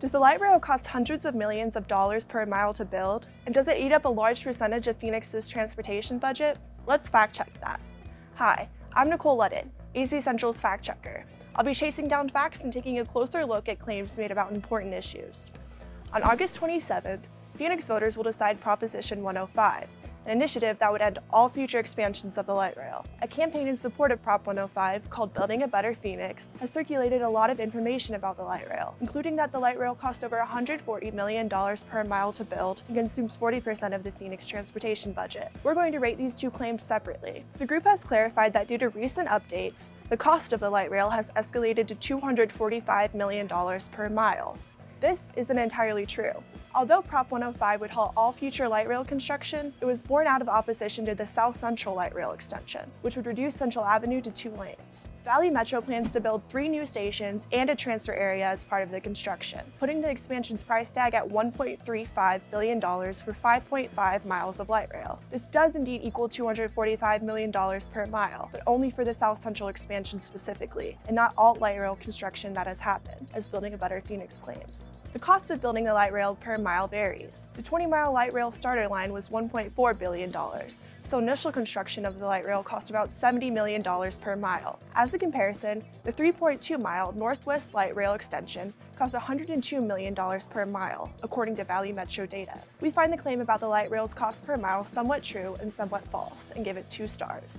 Does the light rail cost hundreds of millions of dollars per mile to build? And does it eat up a large percentage of Phoenix's transportation budget? Let's fact check that. Hi, I'm Nicole Ludden, AC Central's fact checker. I'll be chasing down facts and taking a closer look at claims made about important issues. On August 27th, Phoenix voters will decide Proposition 105, an initiative that would end all future expansions of the light rail. A campaign in support of Prop 105 called Building a Better Phoenix has circulated a lot of information about the light rail, including that the light rail cost over $140 million per mile to build and consumes 40% of the Phoenix transportation budget. We're going to rate these two claims separately. The group has clarified that due to recent updates, the cost of the light rail has escalated to $245 million per mile. This isn't entirely true. Although Prop 105 would halt all future light rail construction, it was born out of opposition to the South Central light rail extension, which would reduce Central Avenue to 2 lanes. Valley Metro plans to build 3 new stations and a transfer area as part of the construction, putting the expansion's price tag at $1.35 billion for 5.5 miles of light rail. This does indeed equal $245 million per mile, but only for the South Central expansion specifically, and not all light rail construction that has happened, as Building a Better Phoenix claims. The cost of building the light rail per mile varies. The 20-mile light rail starter line was $1.4 billion, so initial construction of the light rail cost about $70 million per mile. As a comparison, the 3.2-mile Northwest light rail extension cost $102 million per mile, according to Valley Metro data. We find the claim about the light rail's cost per mile somewhat true and somewhat false, and give it 2 stars.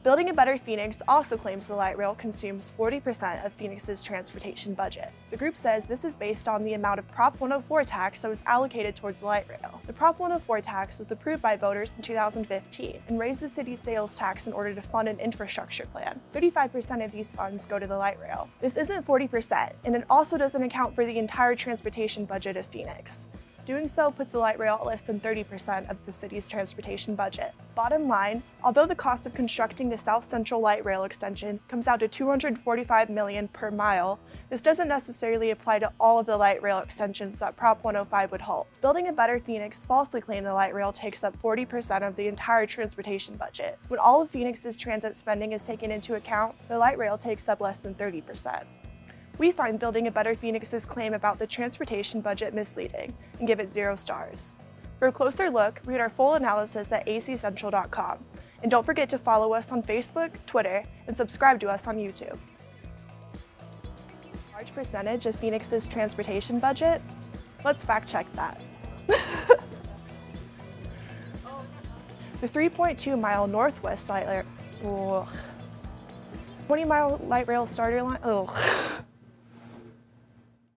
Building a Better Phoenix also claims the light rail consumes 40% of Phoenix's transportation budget. The group says this is based on the amount of Prop 104 tax that was allocated towards the light rail. The Prop 104 tax was approved by voters in 2015 and raised the city's sales tax in order to fund an infrastructure plan. 35% of these funds go to the light rail. This isn't 40%, and it also doesn't account for the entire transportation budget of Phoenix. Doing so puts the light rail at less than 30% of the city's transportation budget. Bottom line, although the cost of constructing the South Central light rail extension comes out to $245 million per mile, this doesn't necessarily apply to all of the light rail extensions that Prop 105 would halt. Building a Better Phoenix falsely claimed the light rail takes up 40% of the entire transportation budget. When all of Phoenix's transit spending is taken into account, the light rail takes up less than 30%. We find Building a Better Phoenix's claim about the transportation budget misleading and give it 0 stars. For a closer look, read our full analysis at azcentral.com. And don't forget to follow us on Facebook, Twitter, and subscribe to us on YouTube. Large percentage of Phoenix's transportation budget? Let's fact check that. The 3.2-mile Northwest light rail, 20-mile light rail starter line,